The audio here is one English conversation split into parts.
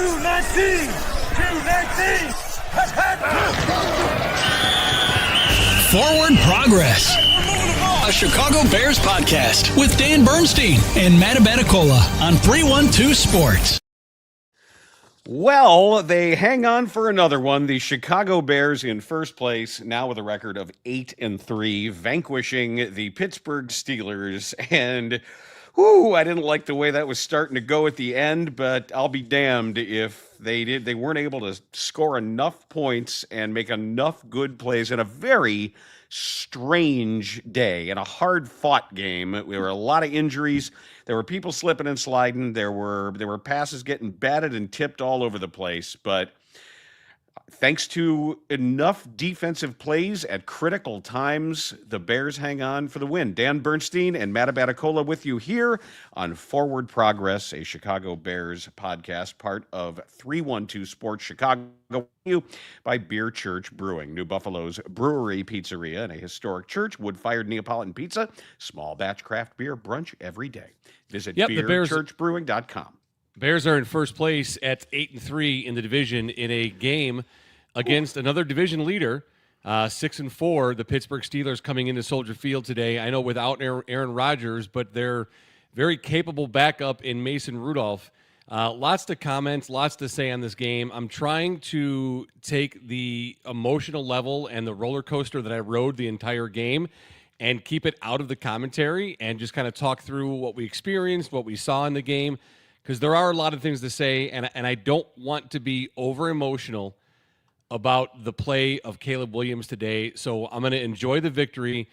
219! 219! Forward Progress, a Chicago Bears podcast with Dan Bernstein and Matt Abaticola on 312 Sports. Well, they hang on for another one. The Chicago Bears in first place, now with a record of 8-3, vanquishing the Pittsburgh Steelers. And, I didn't like the way that was starting to go at the end, but I'll be damned if they weren't able to score enough points and make enough good plays in a very strange day and a hard-fought game. There were a lot of injuries. There were people slipping and sliding. There were passes getting batted and tipped all over the place. But thanks to enough defensive plays at critical times, the Bears hang on for the win. Dan Bernstein and Matt Abaticola with you here on Forward Progress, a Chicago Bears podcast, part of 312 Sports Chicago, by Beer Church Brewing, New Buffalo's brewery pizzeria and a historic church, wood-fired Neapolitan pizza, small batch craft beer, brunch every day. Visit beerchurchbrewing.com. Bears are in first place at 8-3 in the division in a game against another division leader, 6-4. The Pittsburgh Steelers coming into Soldier Field today. I know without Aaron Rodgers, but they're very capable backup in Mason Rudolph. Lots to comment, lots to say on this game. I'm trying to take the emotional level and the roller coaster that I rode the entire game and keep it out of the commentary and just kind of talk through what we experienced, what we saw in the game, because there are a lot of things to say, and I don't want to be over-emotional about the play of Caleb Williams today. So I'm going to enjoy the victory.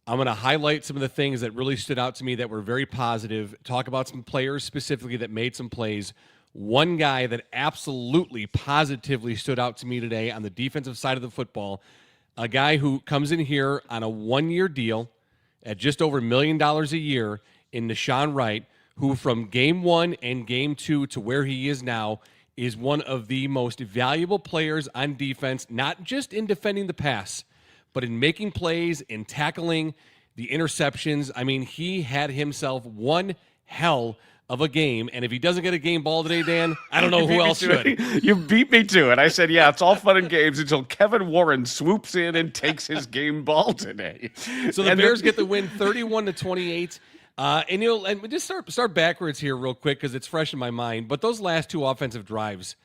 I'm going to highlight some of the things that really stood out to me that were very positive, talk about some players specifically that made some plays. One guy that absolutely, positively stood out to me today on the defensive side of the football, a guy who comes in here on a one-year deal at just over $1 million a year in Deshaun Wright, who from game one and game two to where he is now is one of the most valuable players on defense, not just in defending the pass, but in making plays, in tackling the interceptions. I mean, he had himself one hell of a game, and if he doesn't get a game ball today, Dan, I don't know who else should. You beat me to it. I said, yeah, it's all fun and games until Kevin Warren swoops in and takes his game ball today. So the Bears get the win 31-28. And just start backwards here real quick because it's fresh in my mind. But those last two offensive drives,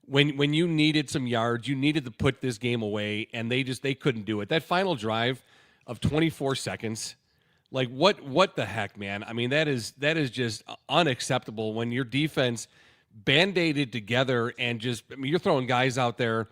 when you needed some yards, you needed to put this game away, and they couldn't do it. That final drive of 24 seconds, like what the heck, man? I mean, that is just unacceptable when your defense band-aided together and just, I mean, you're throwing guys out there.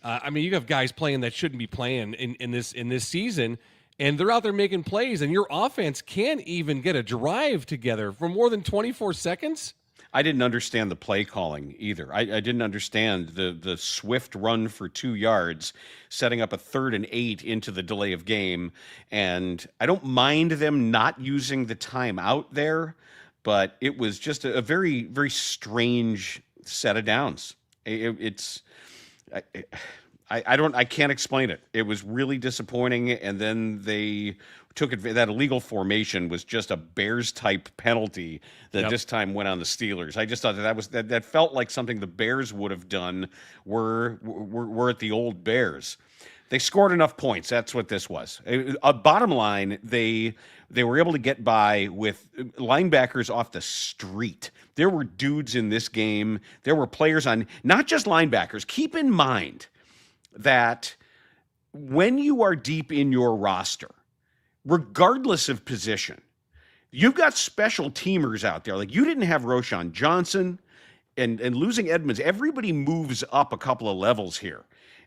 You have guys playing that shouldn't be playing in this season. And they're out there making plays, and your offense can't even get a drive together for more than 24 seconds? I didn't understand the play calling either. I didn't understand the swift run for 2 yards, setting up a 3rd and 8 into the delay of game. And I don't mind them not using the timeout there, but it was just a very, very strange set of downs. I can't explain it. It was really disappointing, and then they took it. That illegal formation was just a Bears type penalty that this time went on the Steelers. I just thought that felt like something the Bears would have done were at the old Bears. They scored enough points. That's what this was. Bottom line, they were able to get by with linebackers off the street. There were dudes in this game. There were players on, not just linebackers. Keep in mind that when you are deep in your roster, regardless of position, you've got special teamers out there. Like, you didn't have Roschon Johnson and losing Edmonds. Everybody moves up a couple of levels here.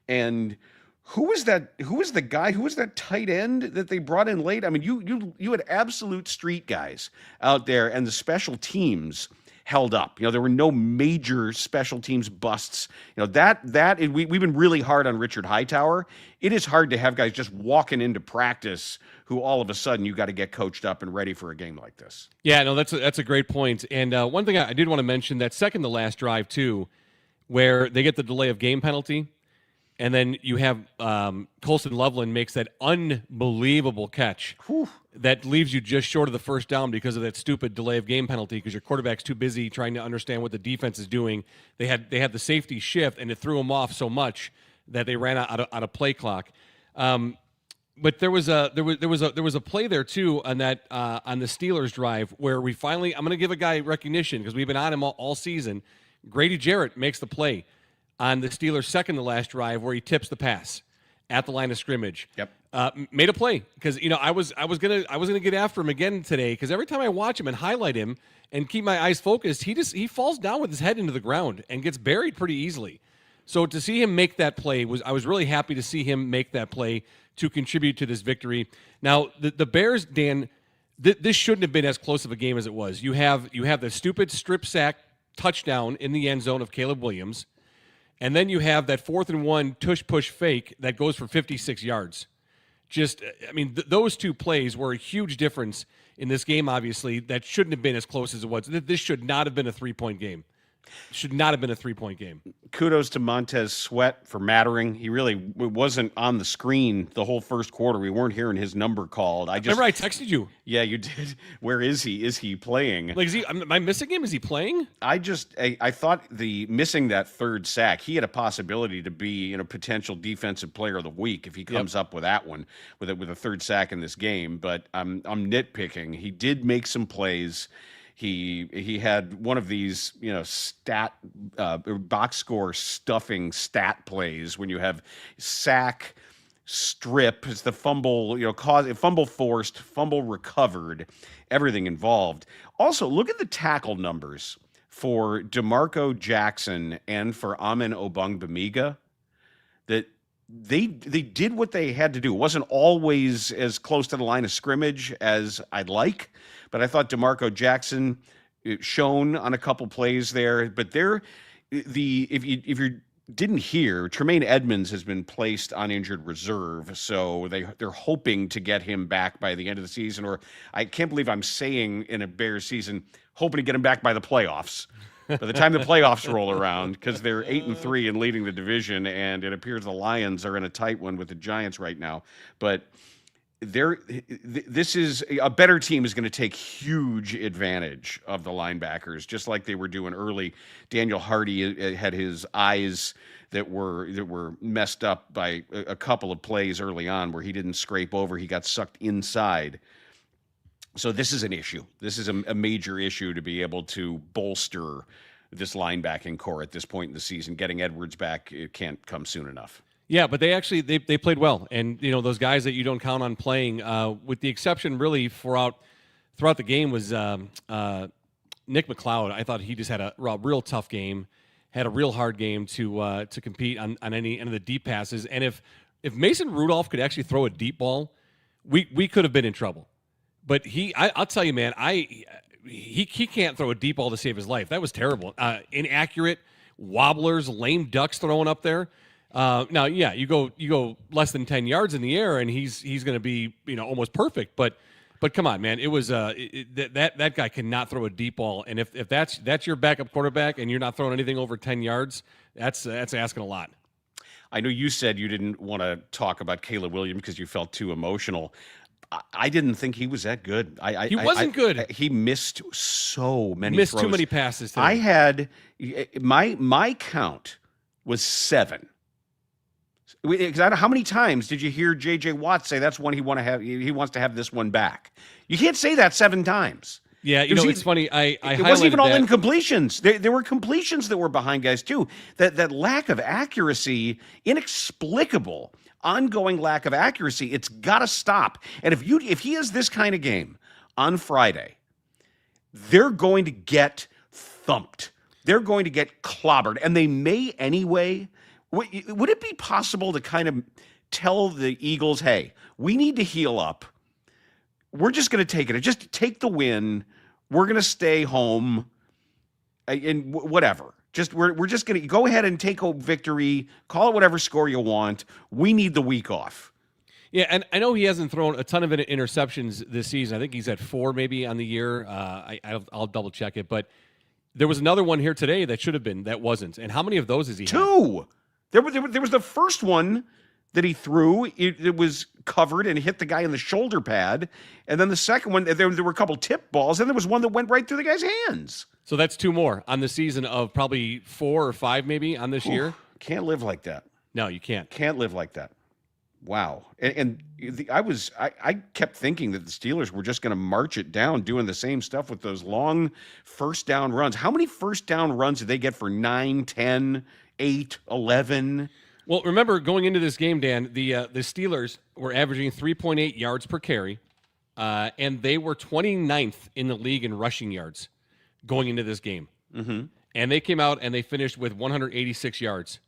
And who was that tight end that they brought in late? I mean, you had absolute street guys out there, and the special teams held up. There were no major special teams busts. We've been really hard on Richard Hightower. It is hard to have guys just walking into practice who all of a sudden you got to get coached up and ready for a game like this. Yeah, no, that's a great point. And one thing I did want to mention, that second to last drive too, where they get the delay of game penalty. And then you have Colson Loveland makes that unbelievable catch that leaves you just short of the first down because of that stupid delay of game penalty because your quarterback's too busy trying to understand what the defense is doing. They had the safety shift, and it threw them off so much that they ran out of play clock. But there was a play there too on that on the Steelers drive where we finally, I'm going to give a guy recognition because we've been on him all season. Grady Jarrett makes the play on the Steelers' second to last drive where he tips the pass at the line of scrimmage. Yep. Made a play because I was gonna get after him again today because every time I watch him and highlight him and keep my eyes focused, he falls down with his head into the ground and gets buried pretty easily. So to see him make that play I was really happy to see him make that play to contribute to this victory. Now the Bears, Dan, this shouldn't have been as close of a game as it was. You have the stupid strip sack touchdown in the end zone of Caleb Williams. And then you have that 4th and 1 tush-push fake that goes for 56 yards. Those two plays were a huge difference in this game, obviously. That shouldn't have been as close as it was. This should not have been a 3-point game. Should not have been a 3-point game. Kudos to Montez Sweat for mattering. He really wasn't on the screen the whole first quarter. We weren't hearing his number called. Remember I texted you. Yeah, you did. Where is he? Is he playing? Like, am I missing him? Is he playing? I thought missing that third sack, he had a possibility to be potential defensive player of the week if he comes up with that one with a third sack in this game. But I'm nitpicking. He did make some plays. He had one of these, box score stuffing stat plays when you have sack, strip, it's the fumble, fumble forced, fumble recovered, everything involved. Also, look at the tackle numbers for DeMarco Jackson and for Amin Ogbongbemiga. That they did what they had to do. It wasn't always as close to the line of scrimmage as I'd like, but I thought DeMarco Jackson shone on a couple plays there. But if you didn't hear, Tremaine Edmonds has been placed on injured reserve, so they're hoping to get him back by the end of the season. Or I can't believe I'm saying in a Bears season, hoping to get him back by the playoffs. By the time the playoffs roll around, because they're 8-3 and leading the division, and it appears the Lions are in a tight one with the Giants right now. But this is a better team is going to take huge advantage of the linebackers, just like they were doing early. Daniel Hardy had his eyes that were messed up by a couple of plays early on where he didn't scrape over; he got sucked inside. So this is an issue. This is a major issue to be able to bolster this linebacking core at this point in the season. Getting Edwards back, it can't come soon enough. Yeah, but they played well. And, those guys that you don't count on playing, with the exception really throughout the game was Nick McLeod. I thought he just had a real tough game, had a real hard game to compete on any of the deep passes. And if Mason Rudolph could actually throw a deep ball, we could have been in trouble. But I'll tell you, man, he can't throw a deep ball to save his life. That was terrible. Inaccurate, wobblers, lame ducks thrown up there. Now, yeah, you go less than 10 yards in the air, and he's going to be almost perfect. But come on, man, it was that guy cannot throw a deep ball. And if that's your backup quarterback, and you're not throwing anything over 10 yards, that's asking a lot. I know you said you didn't want to talk about Caleb Williams because you felt too emotional. I didn't think he was that good. He wasn't good. He missed so many throws. Too many passes today. I had my count was 7. How many times did you hear J.J. Watt say that's one he wants to have this one back? You can't say that 7 times. Yeah, it's funny. It wasn't even all incompletions. There were completions that were behind guys too. That lack of accuracy, inexplicable, ongoing lack of accuracy. It's got to stop. And if he has this kind of game on Friday, they're going to get thumped. They're going to get clobbered, and they may anyway. Would it be possible to kind of tell the Eagles, hey, we need to heal up. We're just going to take it. Just take the win. We're going to stay home and whatever. We're just going to go ahead and take a victory. Call it whatever score you want. We need the week off. Yeah, and I know he hasn't thrown a ton of interceptions this season. I think he's at 4 maybe on the year. I'll double check it. But there was another one here today that should have been, that wasn't. And how many of those has he had? 2. There was the first one that he threw. It was covered and hit the guy in the shoulder pad. And then the second one, there were a couple tip balls, and there was one that went right through the guy's hands. So that's 2 more on the season of probably 4 or 5 maybe on this year. Can't live like that. No, you can't. Can't live like that. Wow. I kept thinking that the Steelers were just going to march it down, doing the same stuff with those long first down runs. How many first down runs did they get for 9, 10, 8, 11? Well, remember going into this game, Dan, the Steelers were averaging 3.8 yards per carry, and they were 29th in the league in rushing yards going into this game. Mm-hmm. And they came out and they finished with 186 yards.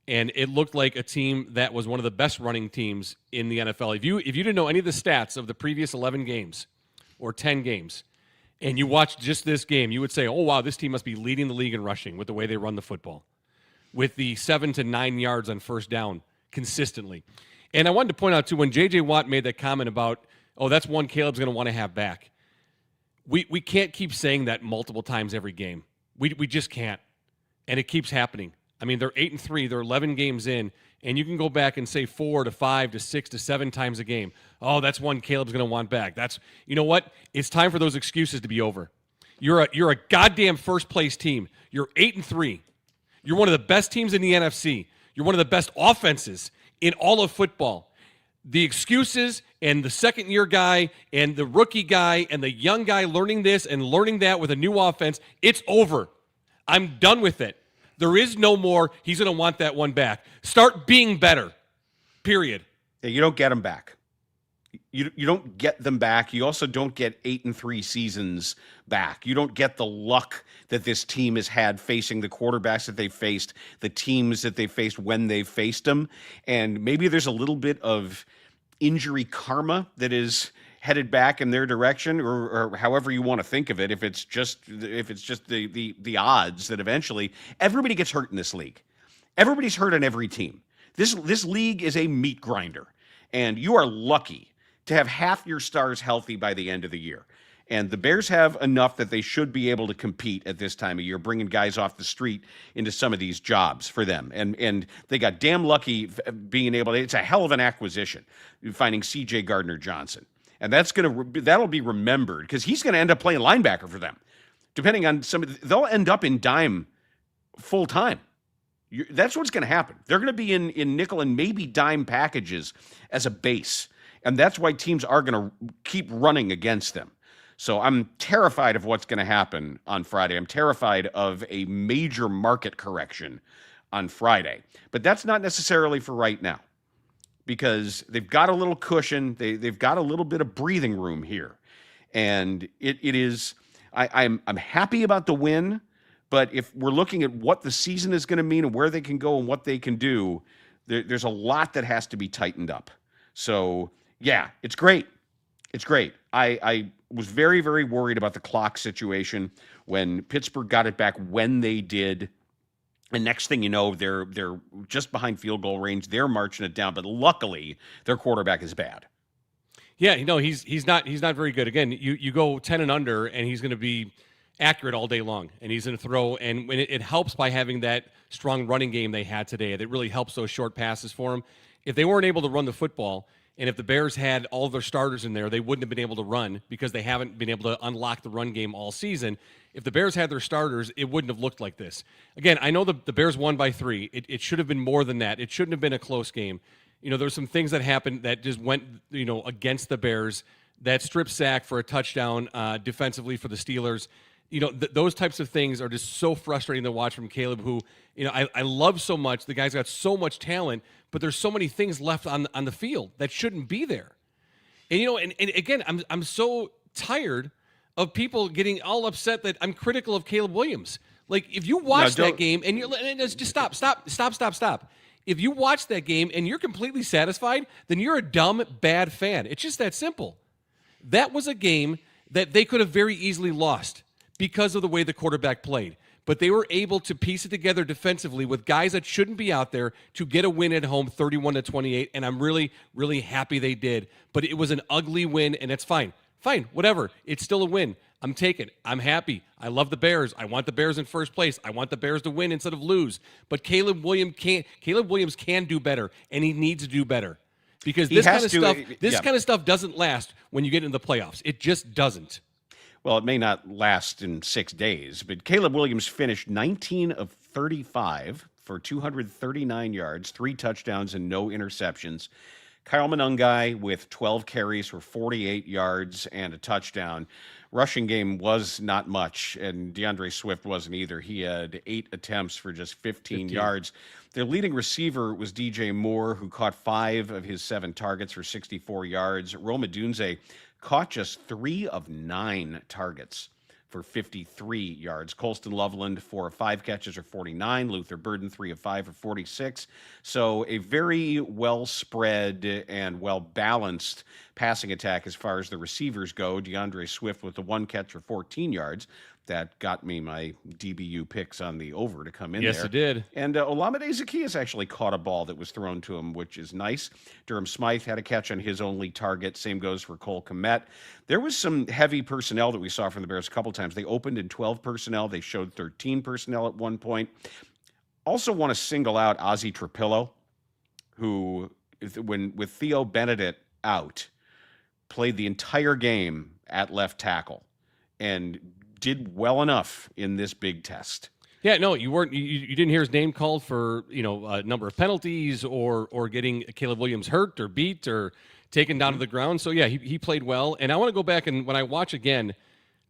And it looked like a team that was one of the best running teams in the NFL. If you didn't know any of the stats of the previous 11 games or 10 games, and you watched just this game, you would say, oh, wow, this team must be leading the league in rushing with the way they run the football, with the 7 to 9 yards on first down consistently. And I wanted to point out, too, when J.J. Watt made that comment about, oh, that's one Caleb's going to want to have back, we can't keep saying that multiple times every game. We just can't. And it keeps happening. I mean, they're 8-3. They're 11 games in, and you can go back and say 4 to 5 to 6 to 7 times a game. Oh, that's one Caleb's going to want back. You know what? It's time for those excuses to be over. You're a goddamn first-place team. You're 8-3. You're one of the best teams in the NFC. You're one of the best offenses in all of football. The excuses and the second-year guy and the rookie guy and the young guy learning this and learning that with a new offense, it's over. I'm done with it. There is no more, he's going to want that one back. Start being better, period. Yeah, you don't get them back. You don't get them back. You also don't get 8-3 seasons back. You don't get the luck that this team has had facing the quarterbacks that they faced, the teams that they faced when they faced them. And maybe there's a little bit of injury karma that is headed back in their direction, or however you want to think of it. If it's just the odds that eventually everybody gets hurt in this league. Everybody's hurt on every team. This league is a meat grinder, and you are lucky to have half your stars healthy by the end of the year. And the Bears have enough that they should be able to compete at this time of year, bringing guys off the street into some of these jobs for them. And they got damn lucky being able to, it's a hell of an acquisition, finding C.J. Gardner-Johnson. And that'll be remembered because he's going to end up playing linebacker for them. Depending on they'll end up in dime full time. That's what's going to happen. They're going to be in nickel and maybe dime packages as a base. And that's why teams are going to keep running against them. So I'm terrified of what's going to happen on Friday. I'm terrified of a major market correction on Friday. But that's not necessarily for right now, because they've got a little cushion. They've got a little bit of breathing room here. And it is, I'm happy about the win, but if we're looking at what the season is going to mean and where they can go and what they can do, there's a lot that has to be tightened up. So, yeah, it's great. It's great. I was very, very worried about the clock situation when Pittsburgh got it back when they did. And next thing you know, they're just behind field goal range. They're marching it down, but luckily their quarterback is bad. Yeah, he's not very good. Again, you go 10 and under, and he's going to be accurate all day long, and he's going to throw. And when it helps by having that strong running game they had today, that really helps those short passes for him. If they weren't able to run the football, and if the Bears had all their starters in there, they wouldn't have been able to run because they haven't been able to unlock the run game all season. If the Bears had their starters, it wouldn't have looked like this. Again, I know the Bears won by 3. It should have been more than that. It shouldn't have been a close game. There's some things that happened that just went, against the Bears. That strip sack for a touchdown defensively for the Steelers. Those types of things are just so frustrating to watch from Caleb, who, I love so much. The guy's got so much talent, but there's so many things left on the field that shouldn't be there. And again, I'm so tired of people getting all upset that I'm critical of Caleb Williams. Like, if you watch that game and just stop. If you watch that game and you're completely satisfied, then you're a dumb, bad fan. It's just that simple. That was a game that they could have very easily lost because of the way the quarterback played. But they were able to piece it together defensively with guys that shouldn't be out there to get a win at home, 31-28, and I'm really, really happy they did. But it was an ugly win, and it's fine. Fine, whatever. It's still a win. I'm taking it. I'm happy. I love the Bears. I want the Bears in first place. I want the Bears to win instead of lose. But Caleb Williams can do better, and he needs to do better. Because this kind of stuff doesn't last when you get into the playoffs. It just doesn't. Well, it may not last in 6 days, but Caleb Williams finished 19 of 35 for 239 yards, 3 touchdowns, and no interceptions. Kyle Monangai with 12 carries for 48 yards and a touchdown. Rushing game was not much, and DeAndre Swift wasn't either. He had 8 attempts for just 15 yards. Their leading receiver was DJ Moore, who caught 5 of his 7 targets for 64 yards. Rome Odunze caught just 3 of 9 targets for 53 yards. Colston Loveland, 4 of 5 catches for 49. Luther Burden, 3 of 5 for 46. So a very well spread and well balanced passing attack as far as the receivers go. DeAndre Swift with the 1 catch for 14 yards. That got me my DBU picks on the over to come in there. Yes, it did. And Olamide Zaccheaus actually caught a ball that was thrown to him, which is nice. Durham Smythe had a catch on his only target. Same goes for Cole Kmet. There was some heavy personnel that we saw from the Bears a couple times. They opened in 12 personnel. They showed 13 personnel at one point. Also want to single out Ozzie Trapillo, who, with Theo Benedict out, played the entire game at left tackle and did well enough in this big test. Yeah, no, you weren't. You didn't hear his name called for a number of penalties or getting Caleb Williams hurt or beat or taken down to the ground. So yeah, he played well. And I want to go back and when I watch again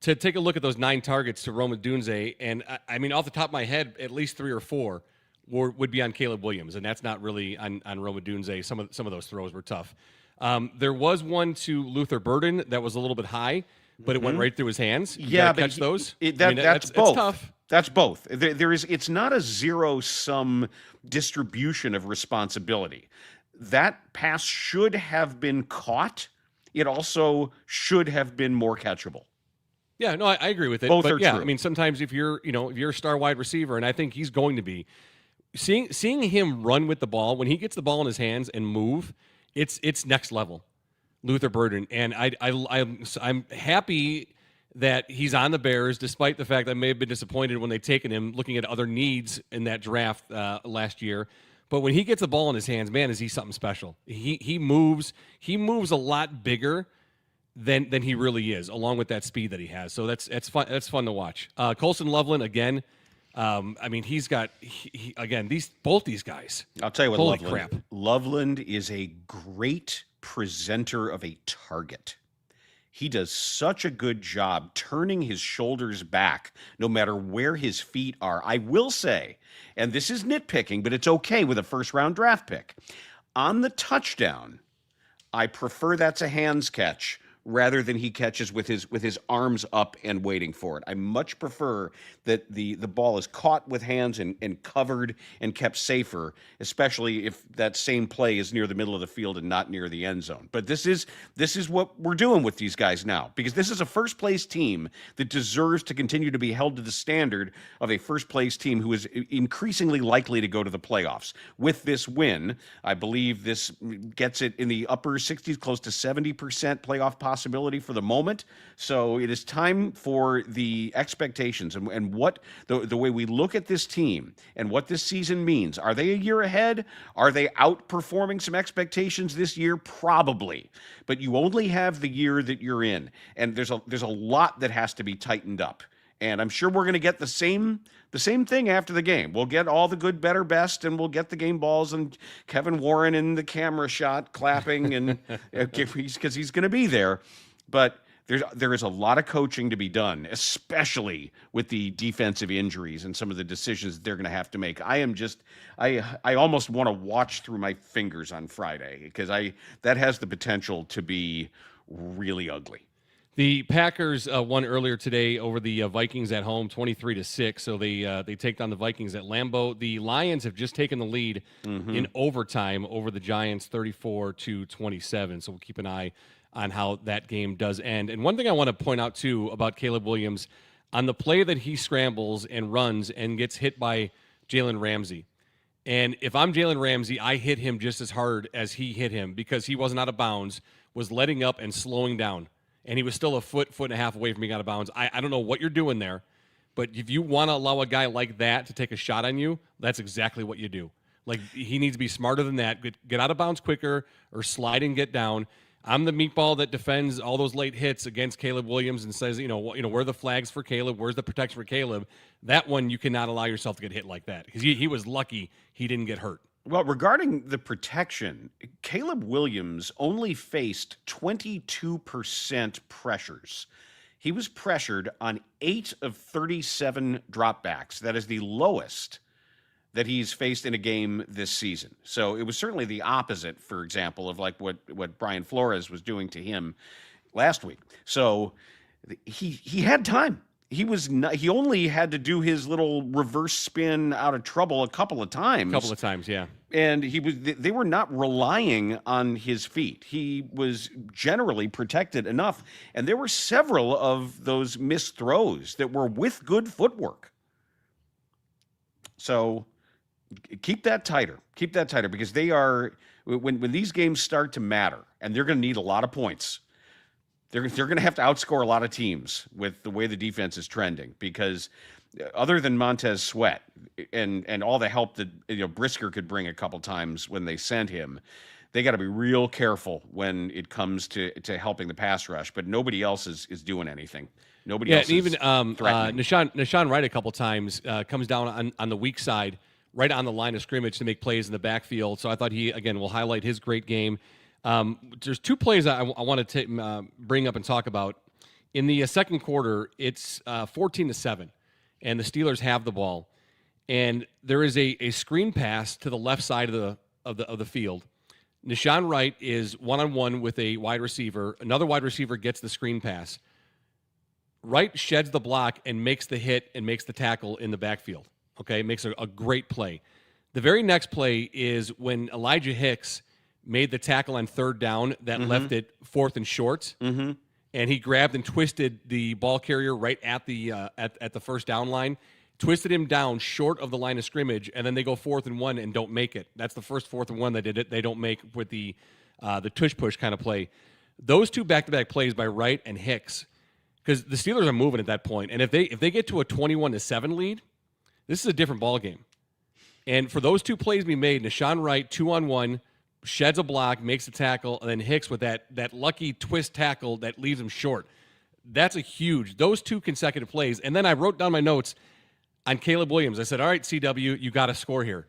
to take a look at those 9 targets to Rome Odunze, and I mean off the top of my head, at least 3 or 4 would be on Caleb Williams, and that's not really on Rome Odunze. Some of those throws were tough. There was one to Luther Burden that was a little bit high, but it went right through his hands. You gotta catch those. That's both. It's tough. That's both. It's not a zero-sum distribution of responsibility. That pass should have been caught. It also should have been more catchable. Yeah, no, I agree with it. Both but are yeah, true. I mean, sometimes if you're a star wide receiver, and I think he's going to be, seeing him run with the ball when he gets the ball in his hands and move, it's next level. Luther Burden, and I'm happy that he's on the Bears, despite the fact that I may have been disappointed when they've taken him, looking at other needs in that draft last year. But when he gets the ball in his hands, man, is he something special? He moves a lot bigger than he really is, along with that speed that he has. So that's fun. That's fun to watch. Colston Loveland again. I mean, both these guys. I'll tell you what, Holy Loveland. crap. Loveland is a great presenter of a target. He does such a good job turning his shoulders back no matter where his feet are. I will say, and this is nitpicking, but it's okay with a first-round draft pick. On the touchdown, I prefer that's a hands catch rather than he catches with his arms up and waiting for it. I much prefer that the ball is caught with hands and covered and kept safer, especially if that same play is near the middle of the field and not near the end zone. But this is what we're doing with these guys now, because this is a first-place team that deserves to continue to be held to the standard of a first-place team who is increasingly likely to go to the playoffs. With this win, I believe this gets it in the upper 60s, close to 70% playoff possibility for the moment. So it is time for the expectations and what the way we look at this team and what this season means. Are they a year ahead? Are they outperforming some expectations this year? Probably. But you only have the year that you're in, and there's a lot that has to be tightened up. And I'm sure we're going to get the same thing after the game. We'll get all the good, better, best, and we'll get the game balls and Kevin Warren in the camera shot clapping, and because he's going to be there. But there is a lot of coaching to be done, especially with the defensive injuries and some of the decisions they're going to have to make. I almost want to watch through my fingers on Friday, because that has the potential to be really ugly. The Packers won earlier today over the Vikings at home, 23-6. So they take down the Vikings at Lambeau. The Lions have just taken the lead in overtime over the Giants, 34-27. So we'll keep an eye on how that game does end. And one thing I want to point out too about Caleb Williams, on the play that he scrambles and runs and gets hit by Jalen Ramsey. And if I'm Jalen Ramsey, I hit him just as hard as he hit him, because he wasn't out of bounds, was letting up and slowing down. and he was still a foot and a half away from being out of bounds. I don't know what you're doing there, but if you want to allow a guy like that to take a shot on you, that's exactly what you do. Like, he needs to be smarter than that. Get out of bounds quicker or slide and get down. I'm the meatball that defends all those late hits against Caleb Williams and says, where are the flags for Caleb? Where's the protection for Caleb? That one, you cannot allow yourself to get hit like that, because he was lucky he didn't get hurt. Well, regarding the protection, Caleb Williams only faced 22% pressures. He was pressured on 8 of 37 dropbacks. That is the lowest that he's faced in a game this season. So it was certainly the opposite, for example, of like what Brian Flores was doing to him last week. So he had time. He only had to do his little reverse spin out of trouble a couple of times. Yeah. And they were not relying on his feet. He was generally protected enough. And there were several of those missed throws that were with good footwork. So keep that tighter. Keep that tighter, because they are, when these games start to matter, and they're going to need a lot of points, they're going to have to outscore a lot of teams with the way the defense is trending, because other than Montez Sweat and all the help that Brisker could bring a couple times when they sent him, they got to be real careful when it comes to helping the pass rush. But nobody else is doing anything. Nobody else. And even threatening. Nashawn Wright a couple times comes down on the weak side, right on the line of scrimmage to make plays in the backfield. So I thought he, again, will highlight his great game. There's 2 plays I want to bring up and talk about. In the second quarter, it's 14-7, and the Steelers have the ball, and there is a screen pass to the left side of the field. Nashawn Wright is one-on-one with a wide receiver. Another wide receiver gets the screen pass. Wright sheds the block and makes the hit and makes the tackle in the backfield. Okay, makes a great play. The very next play is when Elijah Hicks made the tackle on third down that left it 4th and short, and he grabbed and twisted the ball carrier right at the at the first down line, twisted him down short of the line of scrimmage, and then they go 4th and 1 and don't make it. That's the first 4th and 1 they don't make with the tush push kind of play. Those 2 back-to-back plays by Wright and Hicks, because the Steelers are moving at that point, and if they get to a 21-7 lead, this is a different ball game. And for those 2 plays to be made, Nashawn Wright 2-on-1 sheds a block, makes a tackle, and then Hicks with that lucky twist tackle that leaves him short. That's a huge, those 2 consecutive plays. And then I wrote down my notes on Caleb Williams. I said, all right, CW, you got to score here.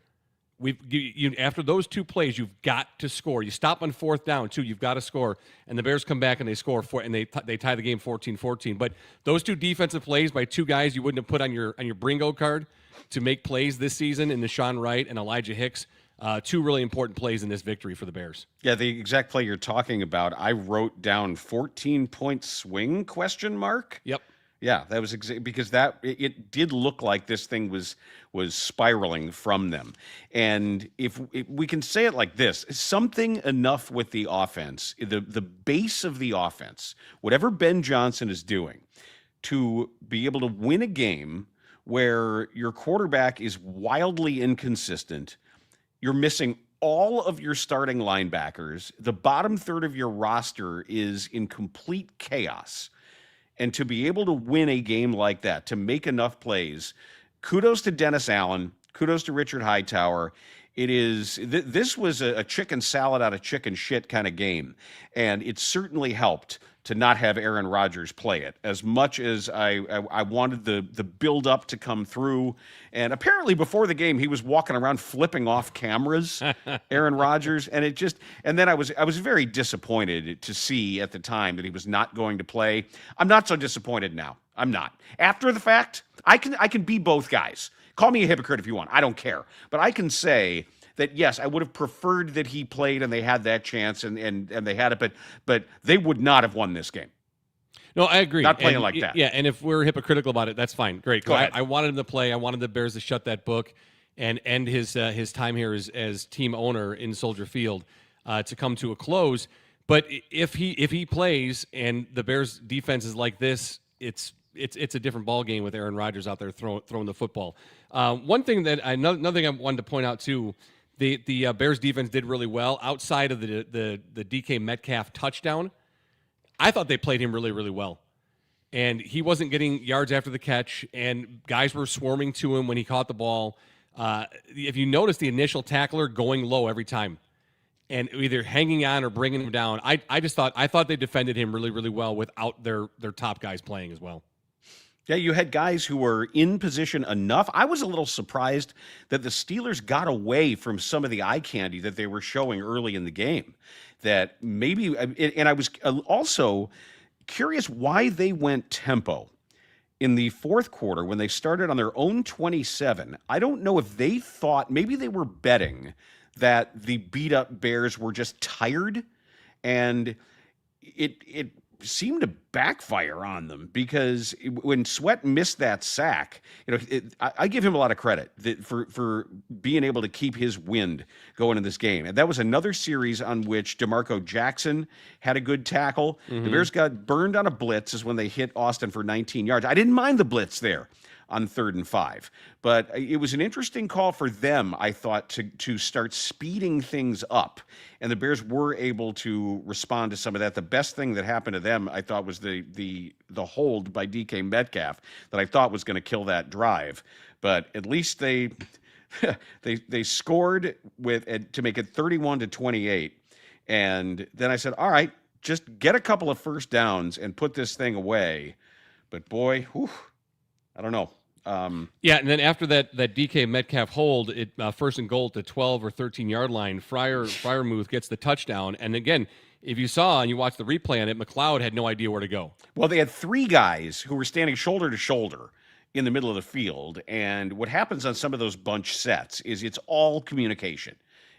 After those 2 plays, you've got to score. You stop on 4th down, too. You've got to score. And the Bears come back and they score, and they tie the game 14-14. But those 2 defensive plays by 2 guys you wouldn't have put on your Bringo card to make plays this season in Nashawn Wright and Elijah Hicks, 2 really important plays in this victory for the Bears. Yeah, the exact play you're talking about, I wrote down 14-point swing ? Yep. Yeah, that was because it did look like this thing was spiraling from them. And if we can say it like this, something enough with the offense, the base of the offense, whatever Ben Johnson is doing, to be able to win a game where your quarterback is wildly inconsistent, you're missing all of your starting linebackers, the bottom third of your roster is in complete chaos. And to be able to win a game like that, to make enough plays, kudos to Dennis Allen, kudos to Richard Hightower. This was a chicken salad out of chicken shit kind of game, and it certainly helped to not have Aaron Rodgers play it. As much as I wanted the build up to come through, and apparently before the game he was walking around flipping off cameras, Aaron Rodgers, and then I was very disappointed to see at the time that he was not going to play. I'm not so disappointed now. I'm not. After the fact, I can be both guys. Call me a hypocrite if you want. I don't care. But I can say that, yes, I would have preferred that he played and they had that chance and they had it, but they would not have won this game. No, I agree. Not playing like that. Yeah, and if we're hypocritical about it, that's fine. Great. Go ahead. I wanted him to play. I wanted the Bears to shut that book and end his time here as team owner in Soldier Field to come to a close. But if he plays and the Bears defense is like this, it's a different ball game with Aaron Rodgers out there throwing the football. One thing another thing I wanted to point out too, the Bears defense did really well outside of the DK Metcalf touchdown. I thought they played him really, really well. And he wasn't getting yards after the catch, and guys were swarming to him when he caught the ball. If you notice the initial tackler going low every time and either hanging on or bringing him down, I thought they defended him really, really well without their top guys playing as well. Yeah, you had guys who were in position enough. I was a little surprised that the Steelers got away from some of the eye candy that they were showing early in the game. That maybe, and I was also curious why they went tempo in the fourth quarter when they started on their own 27. I don't know if they thought, maybe they were betting that the beat up Bears were just tired, and it seemed to backfire on them because when Sweat missed that sack, I give him a lot of credit for being able to keep his wind going in this game. And that was another series on which DeMarco Jackson had a good tackle. The Bears got burned on a blitz is when they hit Austin for 19 yards. I didn't mind the blitz there on 3rd and 5. But it was an interesting call for them, I thought, to start speeding things up. And the Bears were able to respond to some of that. The best thing that happened to them, I thought, was the hold by DK Metcalf that I thought was going to kill that drive. But at least they scored to make it 31-28. And then I said, all right, just get a couple of first downs and put this thing away. But boy, I don't know. Yeah, and then after that DK Metcalf hold, it 1st and goal at the 12 or 13-yard line, Freiermuth gets the touchdown. And again, if you saw and you watched the replay on it, McLeod had no idea where to go. Well, they had 3 guys who were standing shoulder to shoulder in the middle of the field. And what happens on some of those bunch sets is it's all communication.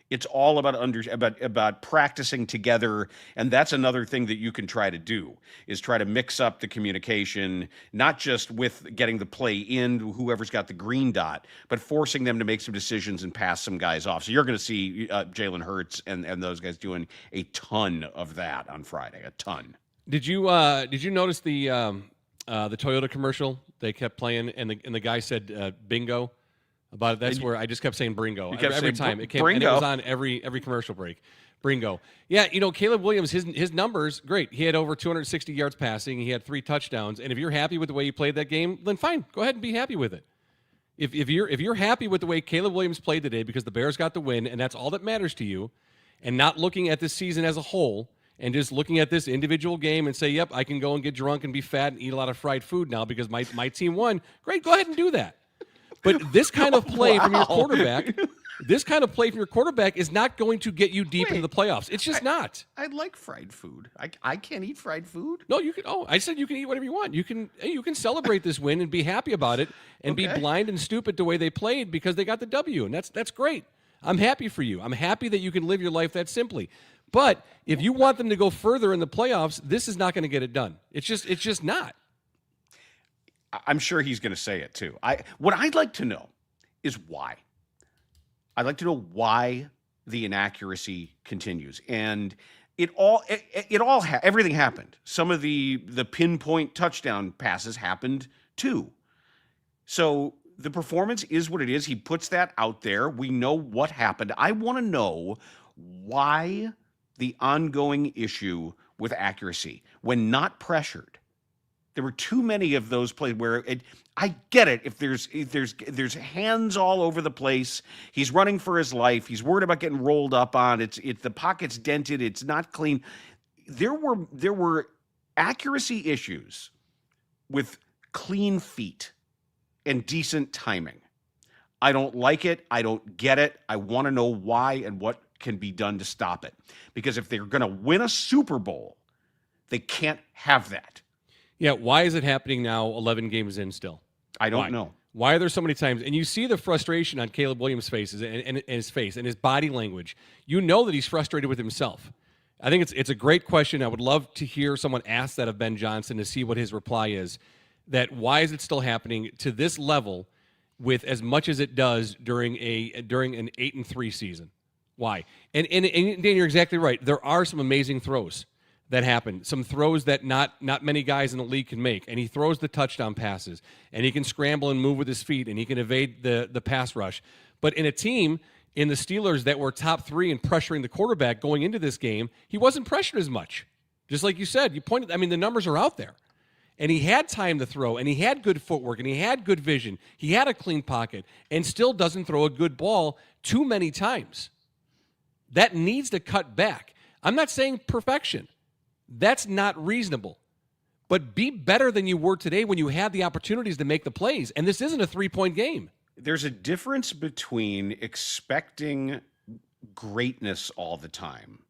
It's all about practicing together, and that's another thing that you can try to do, is try to mix up the communication, not just with getting the play in, whoever's got the green dot, but forcing them to make some decisions and pass some guys off. So you're going to see Jalen Hurts and those guys doing a ton of that on Friday, a ton. Did you notice the Toyota commercial they kept playing, and the guy said bingo? About it. That's where I just kept saying Bringo every time it came. Bringo. And it was on every commercial break. Bringo. Yeah, Caleb Williams, his numbers, great. He had over 260 yards passing. He had 3 touchdowns. And if you're happy with the way he played that game, then fine. Go ahead and be happy with it. If you're happy with the way Caleb Williams played today because the Bears got the win and that's all that matters to you, and not looking at this season as a whole and just looking at this individual game and say, yep, I can go and get drunk and be fat and eat a lot of fried food now because my team won, great, go ahead and do that. But this kind of play from your quarterback, is not going to get you deep into the playoffs. It's just not. I like fried food. I can't eat fried food. No, you can. Oh, I said you can eat whatever you want. You can celebrate this win and be happy about it and be blind and stupid the way they played because they got the W, and that's great. I'm happy for you. I'm happy that you can live your life that simply. But if you want them to go further in the playoffs, this is not going to get it done. It's just not. I'm sure he's going to say it too. What I'd like to know is why. I'd like to know why the inaccuracy continues, and everything happened. Some of the pinpoint touchdown passes happened too. So the performance is what it is. He puts that out there. We know what happened. I want to know why the ongoing issue with accuracy when not pressured. There were too many of those plays where I get it. If there's hands all over the place, he's running for his life. He's worried about getting rolled up on. It's the pocket's dented. It's not clean. There were accuracy issues with clean feet and decent timing. I don't like it. I don't get it. I want to know why and what can be done to stop it. Because if they're going to win a Super Bowl, they can't have that. Yeah, why is it happening now 11 games in still? I don't know. Why are there so many times? And you see the frustration on Caleb Williams' face and his face and his body language. You know that he's frustrated with himself. I think it's a great question. I would love to hear someone ask that of Ben Johnson to see what his reply is. That why is it still happening to this level with as much as it does during an 8-3 season? Why? And Dan, you're exactly right. There are some amazing throws that happen. Some throws that not many guys in the league can make. And he throws the touchdown passes. And he can scramble and move with his feet. And he can evade the pass rush. But in a team in the Steelers that were top 3 in pressuring the quarterback going into this game, he wasn't pressured as much. Just like you said, you pointed. I mean, the numbers are out there. And he had time to throw, and he had good footwork, and he had good vision. He had a clean pocket, and still doesn't throw a good ball too many times. That needs to cut back. I'm not saying perfection. That's not reasonable. But be better than you were today when you had the opportunities to make the plays. And this isn't a 3-point game. There's a difference between expecting greatness all the time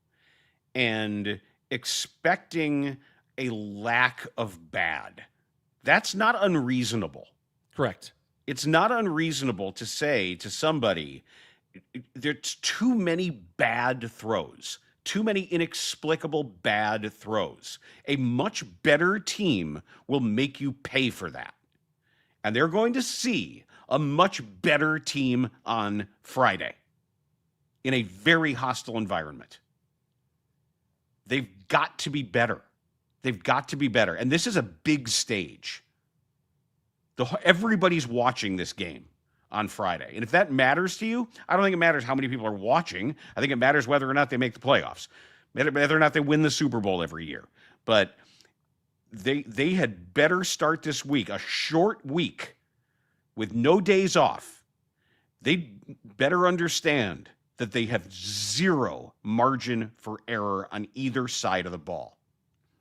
and expecting a lack of bad. That's not unreasonable. Correct. It's not unreasonable to say to somebody, there's too many bad throws, too many inexplicable bad throws. A much better team will make you pay for that. And they're going to see a much better team on Friday in a very hostile environment. They've got to be better. They've got to be better. And this is a big stage. Everybody's watching this game on Friday. And if that matters to you, I don't think it matters how many people are watching. I think it matters whether or not they make the playoffs, whether or not they win the Super Bowl every year. But they had better start this week, a short week with no days off. They better understand that they have zero margin for error on either side of the ball.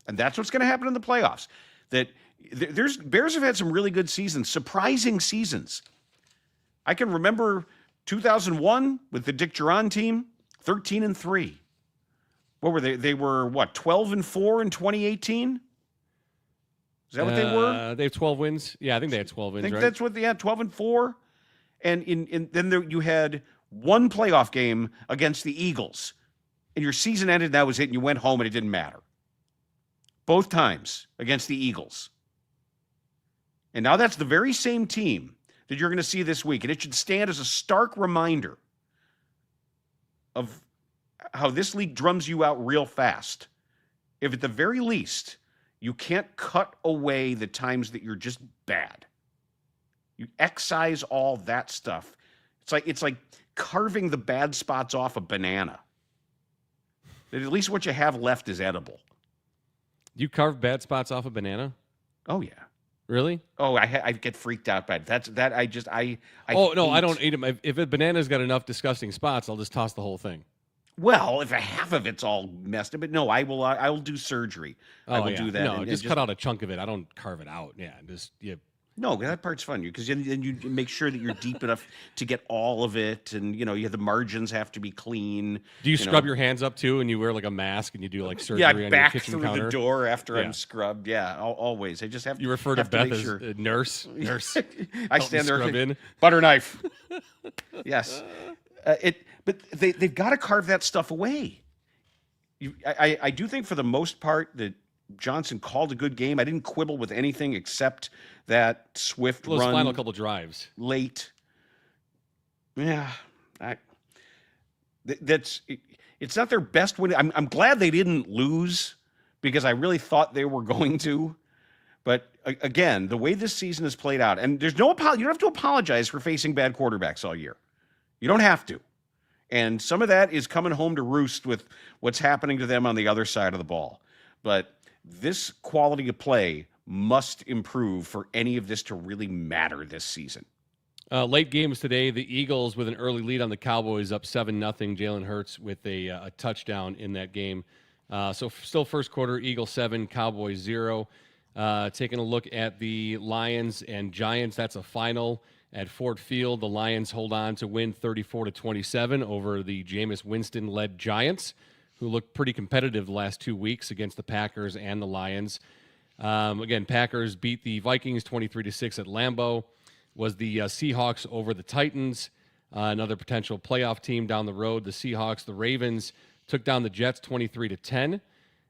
And that's what's going to happen in the playoffs. That Bears have had some really good seasons, surprising seasons. I can remember 2001 with the Dick Duran team, 13-3. What were they? They were 12-4 in 2018. Is that what they were? They have 12 wins. Yeah, I think they had 12 wins. I think right? that's what they had, 12-4. And then you had one playoff game against the Eagles, and your season ended. That was it, and you went home, and it didn't matter. Both times against the Eagles. And now that's the very same team that you're going to see this week. And it should stand as a stark reminder of how this league drums you out real fast. If at the very least, you can't cut away the times that you're just bad. You excise all that stuff. It's like carving the bad spots off a banana. At least what you have left is edible. You carve bad spots off a banana? Oh, yeah. Really? Oh, I get freaked out by it. I don't eat them. If a banana's got enough disgusting spots, I'll just toss the whole thing. Well, if half of it's all messed up, but no, I will do surgery. I will do that. No, just cut out a chunk of it. I don't carve it out. Yeah, No, that part's fun because then you make sure that you're deep enough to get all of it, and the margins have to be clean. Do you scrub your hands up too, and you wear like a mask, and you do like surgery yeah, on your back kitchen through counter? the door after I'm scrubbed. Yeah, always. I just have. You refer to have Beth to make as sure. a nurse. I stand there. Scrub in. Butter knife. Yes, but they've got to carve that stuff away. I do think for the most part that Johnson called a good game. I didn't quibble with anything except that swift Those run. final couple drives. Late. Yeah. It's not their best win. I'm glad they didn't lose because I really thought they were going to. But again, the way this season has played out, and there's no apology. You don't have to apologize for facing bad quarterbacks all year. You don't have to. And some of that is coming home to roost with what's happening to them on the other side of the ball. But this quality of play must improve for any of this to really matter this season. Late games today, the Eagles with an early lead on the Cowboys, up 7-0. Jalen Hurts with a touchdown in that game. So still first quarter, Eagles 7, Cowboys 0. Taking a look at the Lions and Giants, that's a final at Ford Field. The Lions hold on to win 34-27 over the Jameis Winston-led Giants, who looked pretty competitive the last 2 weeks against the Packers and the Lions. Again, Packers beat the Vikings 23-6 at Lambeau. Was the Seahawks over the Titans, another potential playoff team down the road. The Seahawks, the Ravens took down the Jets 23-10.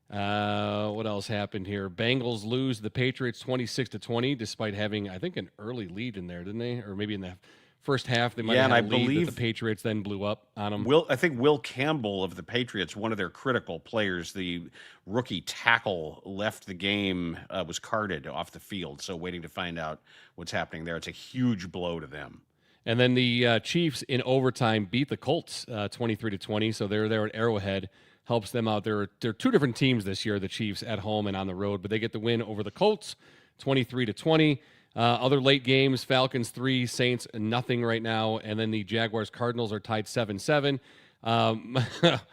What else happened here? Bengals lose the Patriots 26-20, despite having, I think, an early lead in there, didn't they? Or maybe in the first half they might have had a lead that the Patriots then blew up on them. I think Will Campbell of the Patriots, one of their critical players, the rookie tackle, left the game, was carted off the field. So waiting to find out what's happening there. It's a huge blow to them. And then the Chiefs in overtime beat the Colts 23-20. So they're there at Arrowhead. helps them out. There are two different teams this year, the Chiefs at home and on the road, but they get the win over the Colts, 23-20. Other late games, Falcons 3, Saints nothing right now, and then the Jaguars Cardinals are tied 7-7.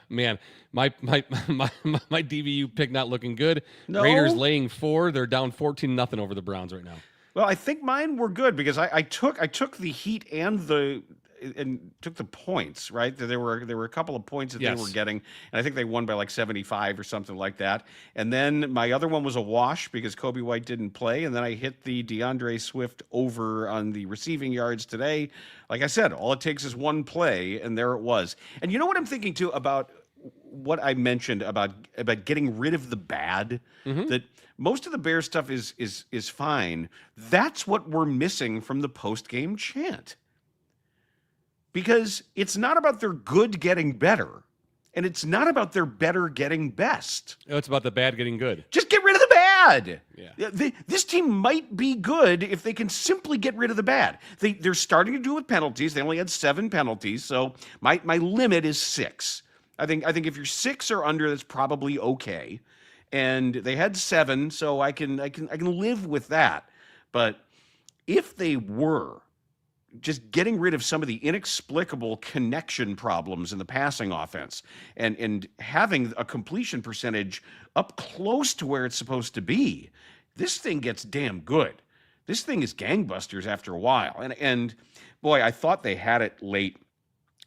Man, my DVU pick not looking good. No. Raiders laying 4. They're down 14-0 over the Browns right now. Well, I think mine were good because I took the Heat and took the points, right? There were a couple of points that they were getting, and I think they won by like 75 or something like that. And then my other one was a wash because Kobe White didn't play, and then I hit the DeAndre Swift over on the receiving yards today. Like I said, all it takes is one play, and there it was. And you know what I'm thinking too about what I mentioned about getting rid of the bad, that most of the Bears stuff is fine. That's what we're missing from the post-game chant. Because it's not about their good getting better, and it's not about their better getting best. It's about the bad getting good. Just get rid of the bad. Yeah. This team might be good if they can simply get rid of the bad. They're starting to do it with penalties. They only had 7 penalties, so my limit is 6. I think if you're 6 or under, that's probably okay. And they had 7, so I can live with that. But if they were just getting rid of some of the inexplicable connection problems in the passing offense and having a completion percentage up close to where it's supposed to be, this thing gets damn good. This thing is gangbusters after a while. And boy, I thought they had it late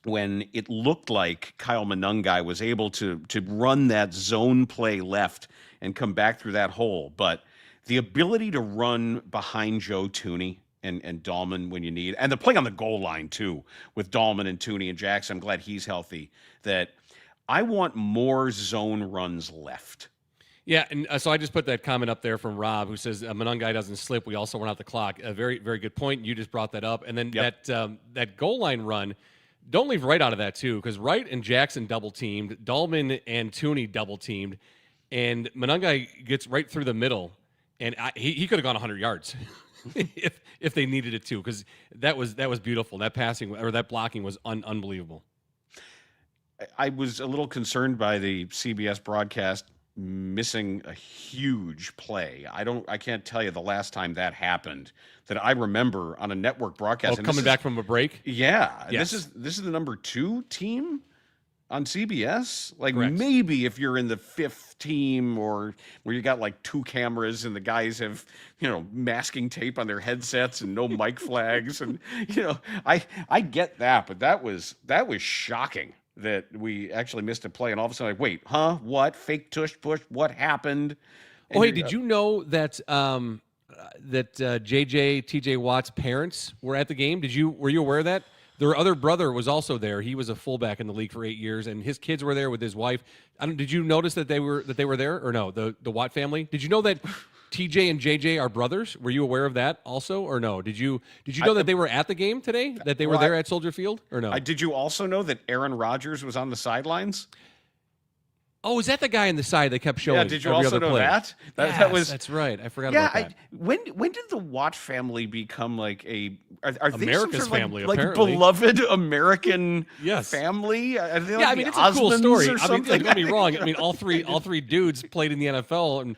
when it looked like Kyle Monangai was able to run that zone play left and come back through that hole. But the ability to run behind Joe Thuney and Dahlman when you need, and the play on the goal line too with Dahlman and Thuney and Jackson, I'm glad he's healthy, that I want more zone runs left. Yeah, and so I just put that comment up there from Rob, who says Monangai doesn't slip. We also run out the clock. A very, very good point. You just brought that up. And then that goal line run, don't leave Wright out of that too, because Wright and Jackson double-teamed, Dahlman and Thuney double-teamed, and Monangai gets right through the middle, and he could have gone 100 yards. if they needed it to, because that was beautiful. That passing or that blocking was unbelievable. I was a little concerned by the CBS broadcast missing a huge play. I can't tell you the last time that happened that I remember on a network broadcast. Oh, coming back from a break? Yeah. Yes. This is the number 2 team on CBS. Like, correct. Maybe if you're in the 5th team or where you got like 2 cameras and the guys have, masking tape on their headsets and no mic flags. And, I get that, but that was shocking that we actually missed a play. And all of a sudden, like, wait, huh? What? Fake tush push? What happened? And hey, did you know that TJ Watt's parents were at the game? Were you aware of that? Their other brother was also there. He was a fullback in the league for 8 years, and his kids were there with his wife. Did you notice that they were there, or no? The Watt family. Did you know that TJ and JJ are brothers? Were you aware of that also, or no? Did you know that they were at the game today? That they were there at Soldier Field, or no? Did you also know that Aaron Rodgers was on the sidelines? Oh, is that the guy on the side that kept showing? Yeah, did you also know that? That's right. I forgot about that. When did the Watt family become like are they America's some sort of family, like apparently. Beloved American Yes. family? Are they Yeah, like it's the a cool Osmonds story. or something? Don't get me wrong. All three dudes played in the NFL, and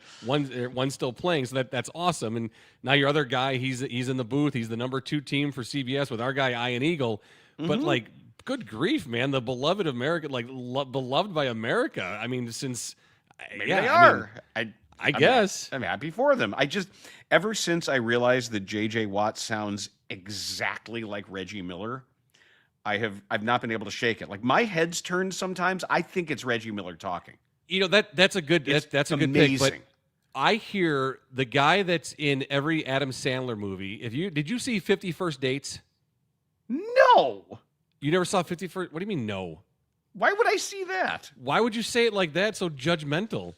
one's still playing, so that's awesome. And now your other guy, he's in the booth. He's the number 2 team for CBS with our guy Ian Eagle. But like, good grief, man, the beloved American, like beloved by America. Since. Maybe they are. I guess. I'm happy for them. Ever since I realized that J.J. Watt sounds exactly like Reggie Miller, I've not been able to shake it. Like, my head's turned sometimes. I think it's Reggie Miller talking. That's a good that's a good pick. But I hear the guy that's in every Adam Sandler movie. Did you see 50 First Dates? No. You never saw 50 First? What do you mean no? Why would I see that? Why would you say it like that? So judgmental.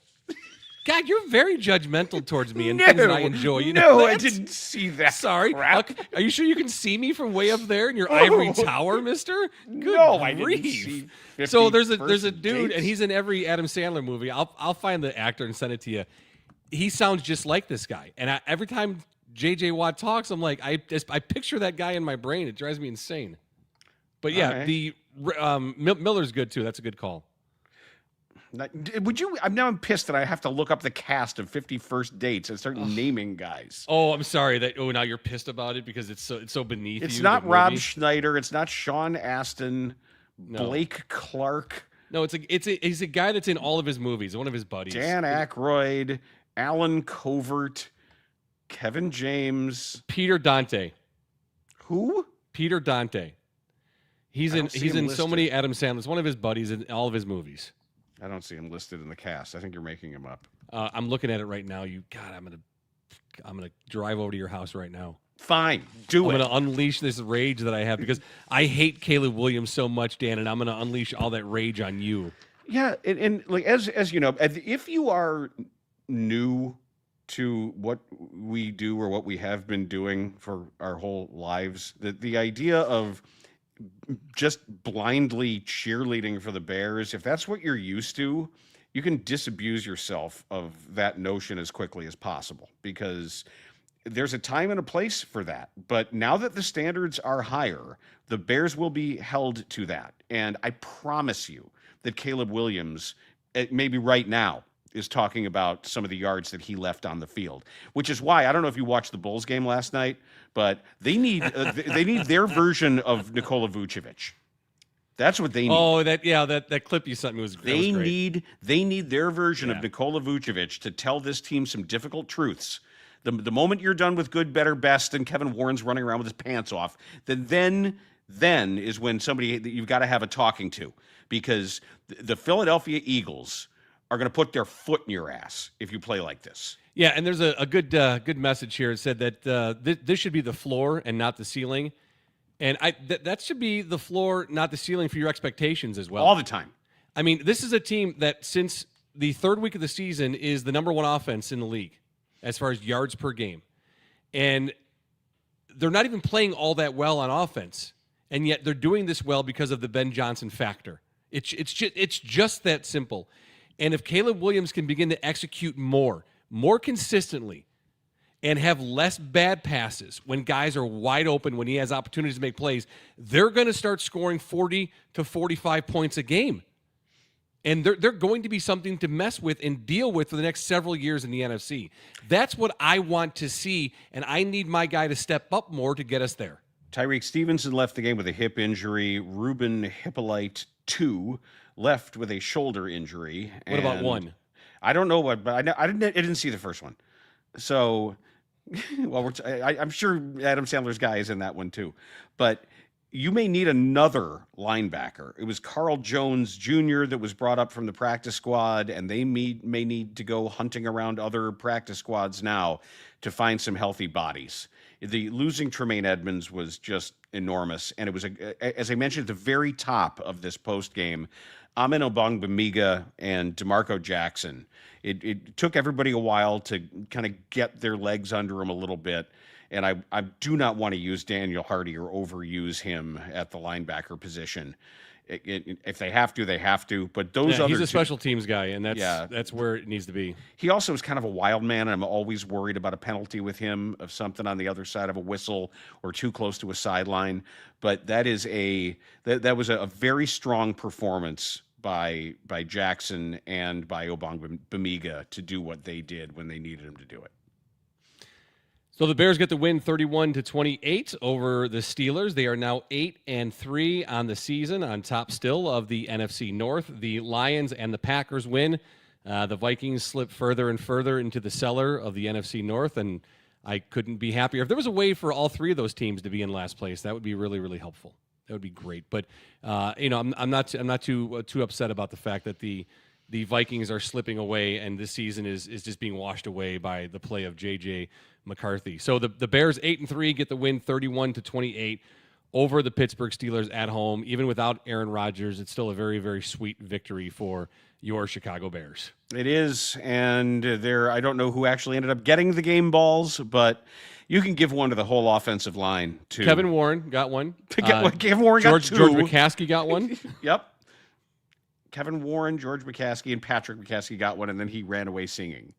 God, you're very judgmental towards me and things that I enjoy. I didn't see that. Sorry. Crap. Are you sure you can see me from way up there in your ivory tower, mister? Good I didn't grief. see 50 So there's a First dude, Dates. and he's in every Adam Sandler movie. I'll find the actor and send it to you. He sounds just like this guy. And every time J.J. Watt talks, I'm like, I picture that guy in my brain. It drives me insane. But yeah, right. the Miller's good too. That's a good call. I'm pissed that I have to look up the cast of 50 First Dates and start naming guys. Oh, I'm sorry now you're pissed about it because it's so beneath you. It's not Rob Schneider. It's not Sean Astin. No. Blake Clark. No, he's a guy that's in all of his movies. One of his buddies. Dan Aykroyd, Alan Covert, Kevin James, Peter Dante. Who? Peter Dante. He's in so many Adam Sandler's. One of his buddies in all of his movies. I don't see him listed in the cast. I think you're making him up. I'm looking at it right now. I'm gonna drive over to your house right now. Fine, I'm going to unleash this rage that I have because I hate Caleb Williams so much, Dan, and I'm going to unleash all that rage on you. Yeah, and like as you know, if you are new to what we do or what we have been doing for our whole lives, the idea of just blindly cheerleading for the Bears, if that's what you're used to, you can disabuse yourself of that notion as quickly as possible because there's a time and a place for that. But now that the standards are higher, the Bears will be held to that. And I promise you that Caleb Williams, maybe right now, is talking about some of the yards that he left on the field, which is why I don't know if you watched the Bulls game last night, but they need their version of Nikola Vucevic. That's what they need. Oh, that clip you sent me was great. They need their version of Nikola Vucevic to tell this team some difficult truths. The moment you're done with good, better, best, and Kevin Warren's running around with his pants off, then is when somebody that you've got to have a talking to, because the Philadelphia Eagles are going to put their foot in your ass if you play like this. Yeah, and there's a good message here. It said that this should be the floor and not the ceiling, and that should be the floor, not the ceiling for your expectations as well. All the time. I mean, this is a team that since the third week of the season is the number one offense in the league as far as yards per game. And they're not even playing all that well on offense, and yet they're doing this well because of the Ben Johnson factor. It's just that simple. And if Caleb Williams can begin to execute more consistently, and have less bad passes when guys are wide open, when he has opportunities to make plays, they're going to start scoring 40 to 45 points a game. And they're going to be something to mess with and deal with for the next several years in the NFC. That's what I want to see, and I need my guy to step up more to get us there. Tyreek Stevenson left the game with a hip injury. Ruben Hippolyte, 2, left with a shoulder injury. What about 1? I don't know what, but I didn't see the first one. So, well, I'm sure Adam Sandler's guy is in that one too. But you may need another linebacker. It was Carl Jones Jr. that was brought up from the practice squad, and they may need to go hunting around other practice squads now to find some healthy bodies. The losing Tremaine Edmonds was just enormous, and it was, as I mentioned at the very top of this post game, Amin Ogbongbemiga and DeMarco Jackson. It took everybody a while to kind of get their legs under them a little bit. And I do not want to use Daniel Hardy or overuse him at the linebacker position. If they have to, they have to. But those other he's a special teams guy, and that's where it needs to be. He also is kind of a wild man, and I'm always worried about a penalty with him of something on the other side of a whistle or too close to a sideline. But that was a very strong performance by Jackson and by Ogbongbemiga to do what they did when they needed him to do it. So the Bears get the win 31-28 over the Steelers. They are now 8-3 on the season, on top still of the NFC North. The Lions and the Packers win. The Vikings slip further and further into the cellar of the NFC North, and I couldn't be happier. If there was a way for all three of those teams to be in last place, that would be really, really helpful. That would be great. But I'm not too upset about the fact that the Vikings are slipping away, and this season is just being washed away by the play of J.J. McCarthy. So the Bears 8-3 get the win 31-28 over the Pittsburgh Steelers at home. Even without Aaron Rodgers, it's still a very, very sweet victory for your Chicago Bears. It is, and I don't know who actually ended up getting the game balls, but you can give one to the whole offensive line too. Kevin Warren got one. Kevin Warren got 2. George McCaskey got one. Yep. Kevin Warren, George McCaskey, and Patrick McCaskey got one, and then he ran away singing.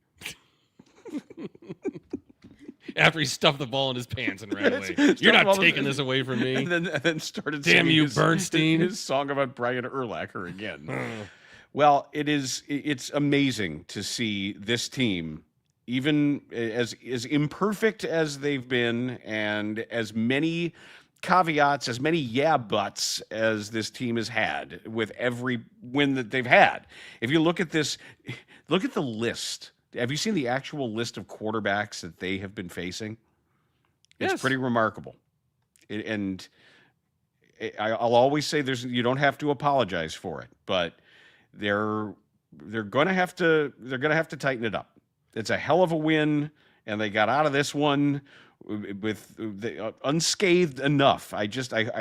After he stuffed the ball in his pants and ran away. You're not taking this away from me. And then started Damn singing you, Bernstein. his song about Brian Urlacher again. Well, it's amazing to see this team, even as imperfect as they've been, and as many caveats, as many buts as this team has had with every win that they've had. If you look at this, look at the list. Have you seen the actual list of quarterbacks that they have been facing? It's Yes. pretty remarkable. I'll always say you don't have to apologize for it, but they're going to have to tighten it up. It's a hell of a win, and they got out of this one with unscathed enough. I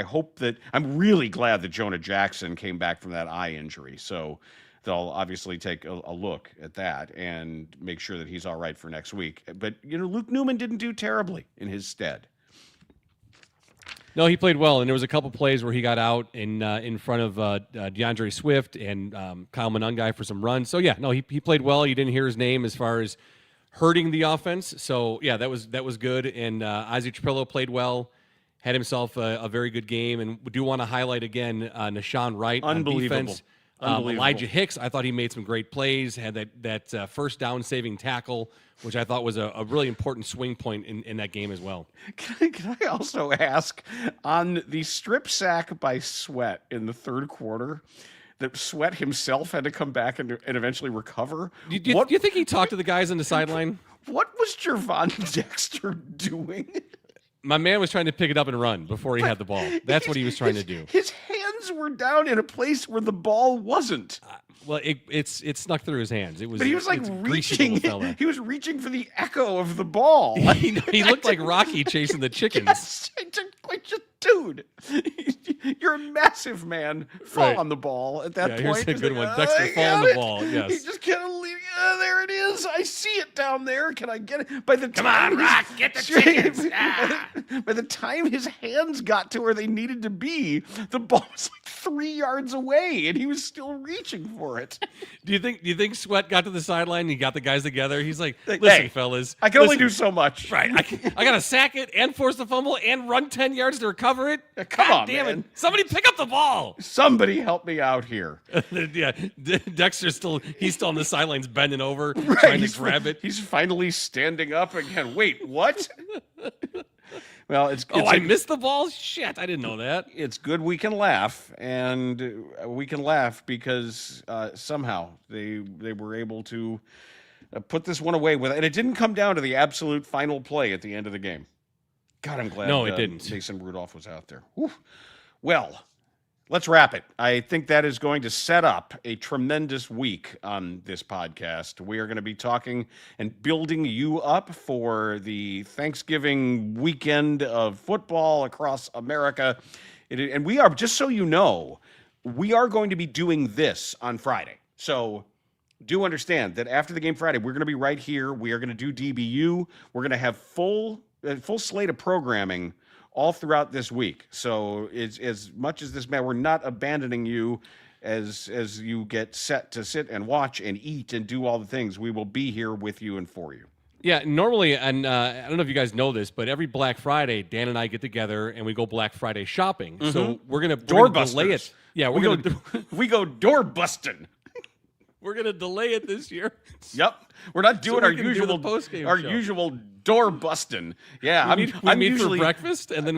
hope that I'm really glad that Jonah Jackson came back from that eye injury. So they'll obviously take a look at that and make sure that he's all right for next week. But Luke Newman didn't do terribly in his stead. No, he played well, and there was a couple plays where he got out in front of DeAndre Swift and Kyle Monangai for some runs. So, yeah, no, he played well. You didn't hear his name as far as hurting the offense. So, yeah, that was good. And Isaac Trapillo played well, had himself a very good game. And we do want to highlight again Nashawn Wright on defense. Elijah Hicks, I thought he made some great plays, had that first down saving tackle, which I thought was a really important swing point in that game as well. Can I also ask, on the strip sack by Sweat in the third quarter, that Sweat himself had to come back and eventually recover? Do you think he talked to the guys on the sideline? What was Gervon Dexter doing? My man was trying to pick it up and run before he had the ball. That's what he was trying to do. His hands were down in a place where the ball wasn't. Well, it snuck through his hands. It was. But he was like it's a greasy little fella. He was reaching for the echo of the ball. he looked like Rocky chasing the chickens. Yes, dude, you're a massive man. Fall Right. on the ball at that point. Here's a good one. Like, Dexter fall on the ball. Yes. He just kind of leave. There it is. I see it down there. Can I get it? By the Come on, Rock, get the chickens. By the time his hands got to where they needed to be, the ball was like 3 yards away, and he was still reaching for it. Do you think Sweat got to the sideline and he got the guys together? He's like, listen, hey, fellas. I can only listen, do so much. Right. I got to sack it and force the fumble and run 10 yards to recover it. Come God on, damn man. it. Somebody pick up the ball. Somebody help me out here. Yeah. Dexter's still on the sidelines bending over, trying to grab it. He's finally standing up again. Wait, what? Well, I missed the ball? Shit, I didn't know that. It's good we can laugh, and we can laugh because somehow they were able to put this one away with it. And it didn't come down to the absolute final play at the end of the game. God, I'm glad it didn't. Mason Rudolph was out there. Whew. Well, let's wrap it. I think that is going to set up a tremendous week on this podcast. We are going to be talking and building you up for the Thanksgiving weekend of football across America. And we are, just so you know, we are going to be doing this on Friday. So do understand that after the game Friday, we're going to be right here. We are going to do DBU. We're going to have full slate of programming all throughout this week. So it's, as much as this man, we're not abandoning you as you get set to sit and watch and eat and do all the things. We will be here with you and for you. Yeah, normally, and I don't know if you guys know this, but every Black Friday, Dan and I get together and we go Black Friday shopping. Mm-hmm. So we're gonna delay it. Yeah, we go door busting. We're gonna delay it this year. Yep, we're not doing our usual post-game show. Usual door busting. Yeah, we meet usually for breakfast, and then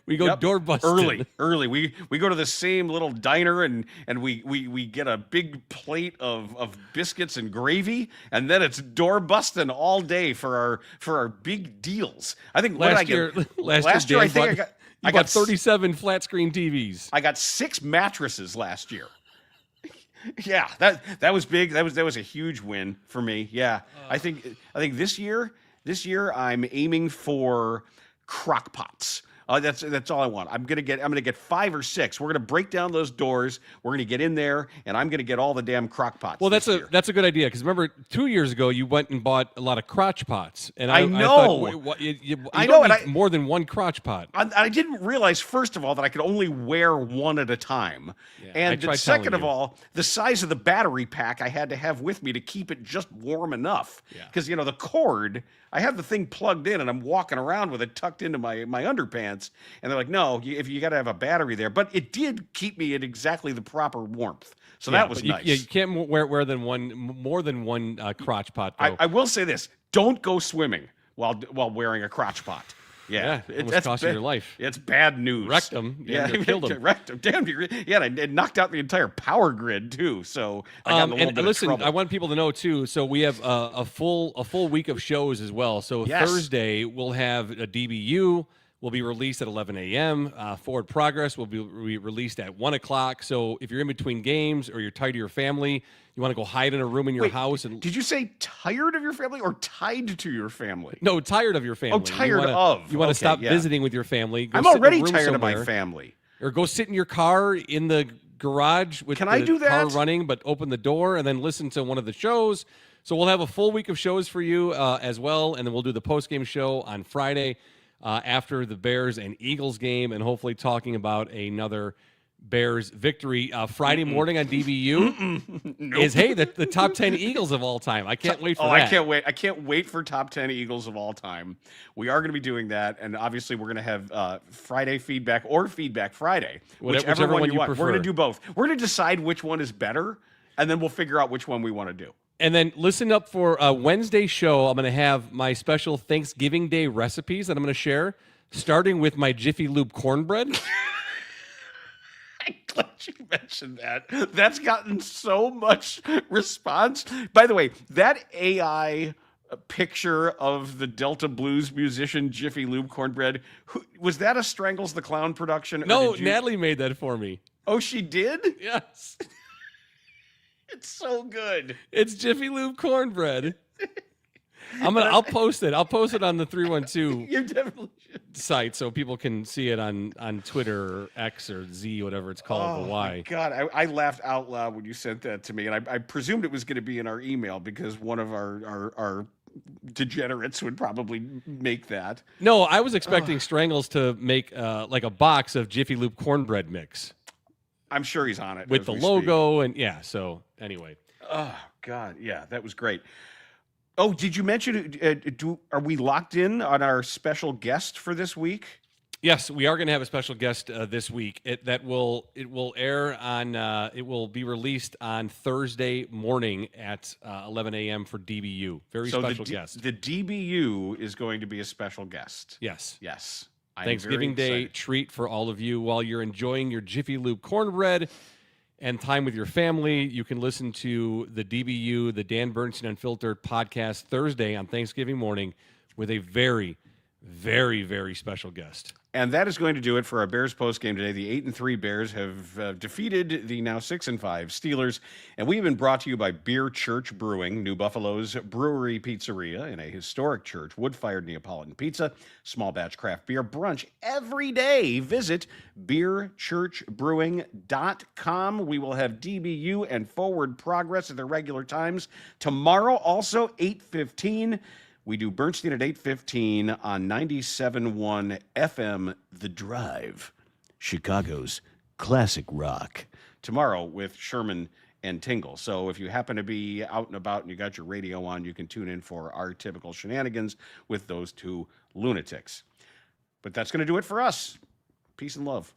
we go door busting early. We go to the same little diner and we get a big plate of biscuits and gravy, and then it's door busting all day for our big deals. I think last year I got 37 flat screen TVs. I got 6 mattresses last year. Yeah, that was big. That was a huge win for me. Yeah, I think this year I'm aiming for crock pots. That's all I want. I'm gonna get 5 or 6. We're gonna break down those doors. We're gonna get in there, and I'm gonna get all the damn crock pots. Well, that's a good idea, because remember 2 years ago you went and bought a lot of crotch pots, and I know. I don't need more than one crotch pot. I didn't realize, first of all, that I could only wear one at a time, and second of all, the size of the battery pack I had to have with me to keep it just warm enough. Because the cord, I have the thing plugged in, and I'm walking around with it tucked into my underpants. chance. And they're like, no, if you got to have a battery there. But it did keep me at exactly the proper warmth. So that was nice. You can't wear more than one crotch pot, though. I will say this. Don't go swimming while wearing a crotch pot. Yeah, it almost cost you your life. It's bad news. Rectum, killed him. Rectum, damn you. Yeah, it knocked out the entire power grid too. So I got in a little bit listen, of trouble. I want people to know too. So we have a full week of shows as well. So Thursday we'll have a DBU. Will be released at 11 a.m. Forward Progress will be released at 1 o'clock. So if you're in between games or you're tied to your family, you want to go hide in a room in your house. And did you say tired of your family or tied to your family? No, tired of your family. Oh, tired of. You want to stop visiting with your family. Go I'm sit in a already room tired of my somewhere, family. Or go sit in your car in the garage with the car running, but open the door and then listen to one of the shows. So we'll have a full week of shows for you as well. And then we'll do the post-game show on Friday. After the Bears and Eagles game, and hopefully talking about another Bears victory. Friday morning on DBU is, hey, the top 10 Eagles of all time. I can't wait for that. I can't wait. I can't wait for top 10 Eagles of all time. We are going to be doing that, and obviously we're going to have Friday feedback or Feedback Friday, whichever one you want. Prefer. We're going to do both. We're going to decide which one is better, and then we'll figure out which one we want to do. And then listen up for a Wednesday show. I'm going to have my special Thanksgiving Day recipes that I'm going to share, starting with my Jiffy Lube cornbread. I'm glad you mentioned that. That's gotten so much response. By the way, that AI picture of the Delta Blues musician Jiffy Lube cornbread, was that a Strangles the Clown production? No, Natalie made that for me. Oh, she did? Yes. It's so good. It's Jiffy Lube cornbread. I'll post it. I'll post it on the 312 You definitely should. site so people can see it on Twitter or X or Z, whatever it's called. The Y. My God, I laughed out loud when you sent that to me, and I presumed it was going to be in our email because one of our degenerates would probably make that. No, I was expecting Strangles to make like a box of Jiffy Lube cornbread mix. I'm sure he's on it with the logo and so anyway. Oh God, yeah, that was great. Oh, did you mention? Are we locked in on our special guest for this week? Yes, we are going to have a special guest this week. It will air on. It will be released on Thursday morning at 11 a.m. for DBU. Very special guest. The DBU is going to be a special guest. Yes. Thanksgiving Day treat for all of you while you're enjoying your Jiffy Lube cornbread and time with your family. You can listen to the DBU, the Dan Bernstein Unfiltered podcast Thursday on Thanksgiving morning with a very, very, very special guest. And that is going to do it for our Bears postgame today. The 8-3 Bears have defeated the now 6-5 Steelers, and we've been brought to you by Beer Church Brewing, New Buffalo's brewery pizzeria in a historic church, wood-fired Neapolitan pizza, small batch craft beer, brunch every day. Visit beerchurchbrewing.com. We will have DBU and Forward Progress at their regular times tomorrow, also 8:15. We do Bernstein at 8:15 on 97.1 FM, The Drive, Chicago's classic rock. Tomorrow with Sherman and Tingle. So if you happen to be out and about and you got your radio on, you can tune in for our typical shenanigans with those two lunatics. But that's going to do it for us. Peace and love.